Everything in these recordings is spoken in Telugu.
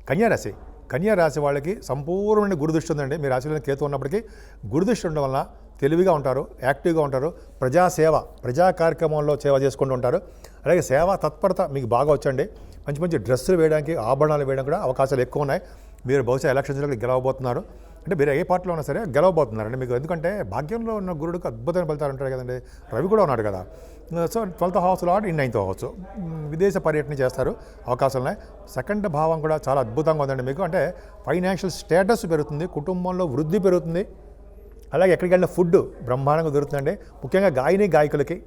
కన్యారాశి కన్యారాశి వాళ్ళకి సంపూర్ణమైన గురుదృష్టి ఉందండి. మీ రాశిలో కేతు ఉన్నప్పటికీ గురుదృష్టి ఉండడం వల్ల తెలివిగా ఉంటారు, యాక్టివ్గా ఉంటారు, ప్రజాసేవ ప్రజా కార్యక్రమాల్లో సేవ చేసుకుంటూ ఉంటారు. అలాగే సేవా తత్పరత మీకు బాగా వచ్చండి. మంచి మంచి డ్రెస్సులు వేయడానికి, ఆభరణాలు వేయడానికి కూడా అవకాశాలు ఎక్కువ ఉన్నాయి. మీరు బహుశా ఎలక్షన్స్లో గెలవబోతున్నారు. అంటే మీరు ఏ పార్టీలో ఉన్నా సరే గెలవబోతున్నారండి మీకు. ఎందుకంటే భాగ్యంలో ఉన్న గురుడికి అద్భుతమైన ఫలితాలు ఉంటారు కదండి. రవి కూడా ఉన్నాడు కదా. So 12th house lord in 9th house. విదేశ పర్యటన చేస్తారు, అవకాశాలు ఉన్నాయి. సెకండ్ భావం కూడా చాలా అద్భుతంగా ఉందండి మీకు. అంటే ఫైనాన్షియల్ స్టేటస్ పెరుగుతుంది, కుటుంబంలో వృద్ధి పెరుగుతుంది. అలాగే ఎక్కడికి వెళ్ళిన ఫుడ్ బ్రహ్మాండంగా దొరుకుతుందండి. ముఖ్యంగా గాయకులకి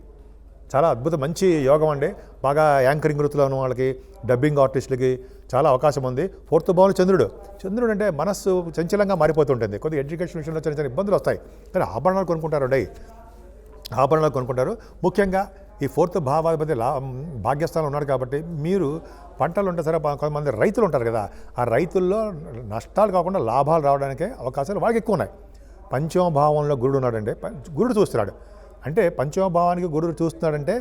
చాలా అద్భుతం, మంచి యోగం అండి. బాగా యాంకరింగ్ వృత్తిలో ఉన్న వాళ్ళకి, డబ్బింగ్ ఆర్టిస్టులకి చాలా అవకాశం ఉంది. 4th భావంలో చంద్రుడు అంటే మనస్సు చంచలంగా మారిపోతుంటుంది. కొద్దిగా ఎడ్యుకేషన్ విషయంలో చిన్న చిన్న ఇబ్బందులు వస్తాయి. కానీ ఆభరణాలు కొనుక్కుంటారు. ముఖ్యంగా ఈ 4th భావాధిపతి భాగ్యస్థానం ఉన్నాడు కాబట్టి మీరు పంటలు ఉంటే సరే, కొంతమంది రైతులు ఉంటారు కదా, ఆ రైతుల్లో నష్టాలు కాకుండా లాభాలు రావడానికే అవకాశాలు వాళ్ళకి ఎక్కువ ఉన్నాయి. పంచమ భావంలో గురుడు ఉన్నాడంటే, గురుడు చూస్తున్నాడు అంటే, పంచమ భావానికి గురుడు చూస్తున్నాడంటే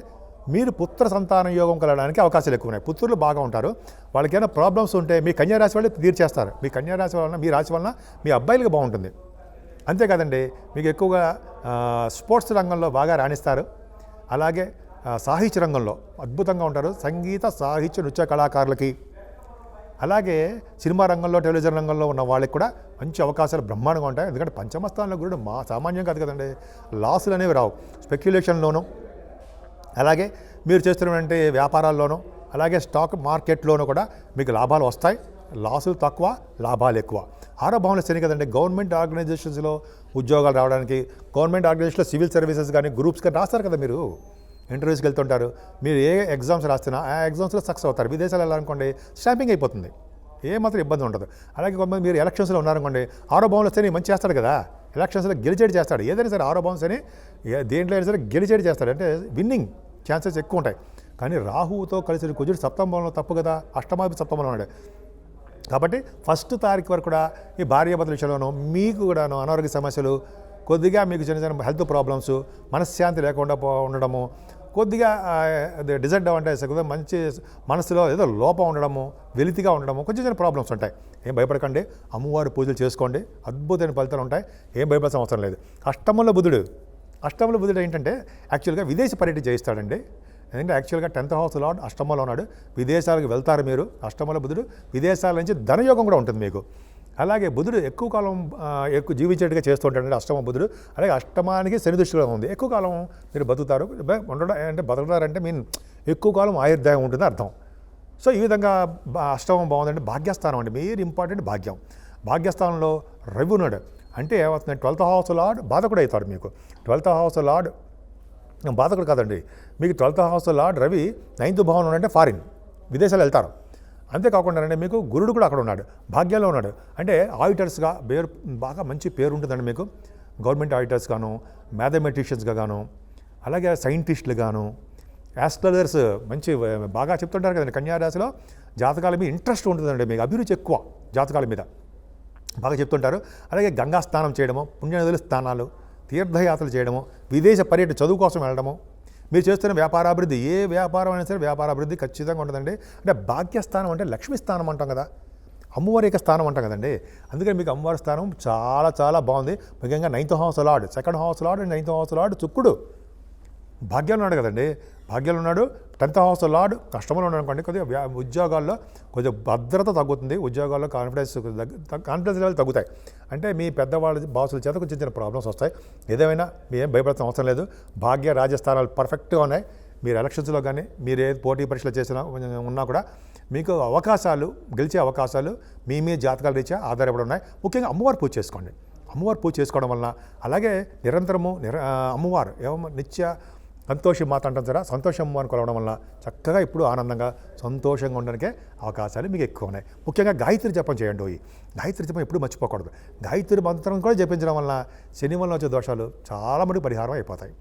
మీరు పుత్ర సంతాన యోగం కలగడానికి అవకాశాలు ఎక్కువ ఉన్నాయి. పుత్రులు బాగా ఉంటారు. వాళ్ళకి ఏమైనా ప్రాబ్లమ్స్ ఉంటే మీ కన్యారాశి వాళ్ళు తీర్చేస్తారు. మీ కన్యారాశి వలన, మీ రాశి వలన మీ అబ్బాయిలకి బాగుంటుంది. అంతేకాదండి, మీకు ఎక్కువగా స్పోర్ట్స్ రంగంలో బాగా రాణిస్తారు. అలాగే సాహిత్య రంగంలో అద్భుతంగా ఉంటారు. సంగీత, సాహిత్య, నృత్య కళాకారులకి, అలాగే సినిమా రంగంలో, టెలివిజన్ రంగంలో ఉన్న వాళ్ళకి కూడా మంచి అవకాశాలు బ్రహ్మాండంగా ఉంటాయి. ఎందుకంటే పంచమస్థానంలో గురుడు సామాన్యం కాదు కదండి. లాసులు అనేవి రావు. స్పెక్యులేషన్లోనూ, అలాగే మీరు చేస్తున్నటువంటి వ్యాపారాల్లోనూ, అలాగే స్టాక్ మార్కెట్లోనూ కూడా మీకు లాభాలు వస్తాయి. లాసులు తక్కువ, లాభాలు ఎక్కువ. 6వ భావంలో శని కదండి. గవర్నమెంట్ ఆర్గనైజేషన్స్లో ఉద్యోగాలు రావడానికి, గవర్నమెంట్ ఆర్గనైజేషన్లో సివిల్ సర్వీసెస్ కానీ, గ్రూప్స్ కానీ రాస్తారు కదా. మీరు ఇంటర్వ్యూస్కి వెళ్తుంటారు. మీరు ఏ ఎగ్జామ్స్ రాస్తున్నా ఆ ఎగ్జామ్స్లో సక్సెస్ అవుతారు. విదేశాలు వెళ్ళాలనుకోండి, స్టాంపింగ్ అయిపోతుంది, ఏమాత్రం ఇబ్బంది ఉండదు. అలాగే కొంతమంది మీరు ఎలక్షన్స్లో ఉన్నారనుకోండి, 6వ భావంలో శని మంచి చేస్తాడు కదా, ఎలక్షన్స్లో గెలిచేటి చేస్తాడు. ఏదైనా సరే 6వ భావం శని దేంట్లో అయినా సరే గెలిచేటి చేస్తాడు. అంటే విన్నింగ్ ఛాన్సెస్ ఎక్కువ ఉంటాయి. కానీ రాహువుతో కలిసి కుజుడు 7వ భావంలో తప్పు కదా, అష్టమాధిపతి 7వ భావంలో ఉన్నాడు. కాబట్టి 1st తారీఖు వరకు కూడా ఈ భార్యాభర్తల విషయంలోనూ మీకు కూడాను అనారోగ్య సమస్యలు, కొద్దిగా మీకు చిన్న చిన్న హెల్త్ ప్రాబ్లమ్స్, మనశ్శాంతి లేకుండా ఉండడము, కొద్దిగా డిసడ్వాంటేజ్, మంచి మనసులో ఏదో లోపం ఉండడము, వెలితిగా ఉండడము, కొంచెం చిన్న ప్రాబ్లమ్స్ ఉంటాయి. ఏం భయపడకండి, అమ్మవారి పూజలు చేసుకోండి, అద్భుతమైన ఫలితాలు ఉంటాయి. ఏం భయపడాల్సిన అవసరం లేదు. అష్టమంలో బుధుడు ఏంటంటే యాక్చువల్గా విదేశీ పర్యటన చేయిస్తాడండి. ఎందుకంటే యాక్చువల్గా 10th హౌస్ లార్డ్ అష్టమంలో ఉన్నాడు. విదేశాలకు వెళ్తారు మీరు. అష్టమంలో బుధుడు, విదేశాల నుంచి ధనయోగం కూడా ఉంటుంది మీకు. అలాగే బుధుడు ఎక్కువ కాలం జీవించేట్టుగా చేస్తూ ఉంటాడండి అష్టమ బుధుడు. అలాగే అష్టమానికి శని దృష్టిలో ఉంది. ఎక్కువ కాలం మీరు బతుకుతారు. బతుకుతారంటే ఎక్కువ కాలం ఆయుర్దాయం ఉంటుంది అర్థం. సో ఈ విధంగా అష్టమం బాగుందండి. భాగ్యస్థానం అండి, మీరు ఇంపార్టెంట్ భాగ్యస్థానంలో రవి ఉన్నాడు. అంటే ఏమవుతుంది, 12th హౌస్ లార్డ్ బాధకుడు అవుతాడు మీకు. 12th హౌస్ లార్డ్ బాధకుడు కాదండి, మీకు 12th house lord Ravi 9th భావంలో ఉన్నాడంటే ఫారిన్, విదేశాలు వెళ్తారు. అంతేకాకుండా మీకు గురుడు కూడా అక్కడ ఉన్నాడు, భాగ్యంలో ఉన్నాడు. అంటే ఆడిటర్స్గా బాగా మంచి పేరు ఉంటుందండి మీకు. గవర్నమెంట్ ఆడిటర్స్ గాను, మ్యాథమెటిషియన్స్గా గాను, అలాగే సైంటిస్టులు గాను, యాస్ట్రాలజర్స్ మంచి బాగా చెప్తుంటారు కదండి. కన్యారాశిలో జాతకాల మీద ఇంట్రెస్ట్ ఉంటుందండి, మీకు అభిరుచి ఎక్కువ జాతకాల మీద బాగా చెప్తుంటారు. అలాగే గంగా స్నానం చేయడము, పుణ్యనదుల స్నానాలు, తీర్థయాత్రలు చేయడము, విదేశ పర్యటన చదువు కోసం వెళ్ళడము, మీరు చేస్తున్న వ్యాపారాభివృద్ధి, ఏ వ్యాపారం అయినా సరే వ్యాపారాభివృద్ధి ఖచ్చితంగా ఉంటుందండి. అంటే భాగ్యస్థానం అంటే లక్ష్మీ స్థానం అంటాం కదా, అమ్మవారి యొక్క స్థానం అంటాం కదండి. అందుకని మీకు అమ్మవారి స్థానం చాలా చాలా బాగుంది. ముఖ్యంగా 9th house lord, 2nd house lord and 9th house lord శుక్రుడు భాగ్యంలో ఉన్నాడు కదండి. భాగ్యంలో ఉన్నాడు. 10th హౌస్ లార్డ్ కష్టంలో ఉన్నాడు అనుకోండి, కొద్దిగా ఉద్యోగాల్లో కొద్దిగా భద్రత తగ్గుతుంది. ఉద్యోగాల్లో కాన్ఫిడెన్స్ లెవెల్ తగ్గుతాయి. అంటే మీ పెద్దవాళ్ళ బాసుల చేత కొంచెం చిన్న ప్రాబ్లమ్స్ వస్తాయి. ఏదేమైనా మీరేం భయపడాల్సిన అవసరం లేదు. భాగ్య రాజస్థానాలు పర్ఫెక్ట్గా ఉన్నాయి. మీరు ఎలక్షన్స్లో కానీ మీరు ఏ పోటీ పరీక్షలు చేసినా ఉన్నా కూడా మీకు అవకాశాలు, గెలిచే అవకాశాలు మీ జాతకాల రీత్యా ఆధారపడి ఉన్నాయి. ముఖ్యంగా అమ్మవారు పూజ చేసుకోండి. అమ్మవారు పూజ చేసుకోవడం వలన, అలాగే నిరంతరము అమ్మవారు నిత్య సంతోషం మాట అంటాం సరే, సంతోషం అని కొలవడం వల్ల చక్కగా ఇప్పుడు ఆనందంగా సంతోషంగా ఉండడానికే అవకాశాలు మీకు ఎక్కువ ఉన్నాయి. ముఖ్యంగా గాయత్రి జపం చేయండి. గాయత్రి జపం ఎప్పుడు మర్చిపోకూడదు. గాయత్రి మంత్రం కూడా జపించడం వల్ల శని వల్ల వచ్చే దోషాలు చాలా మటుకు పరిహారం అయిపోతాయి.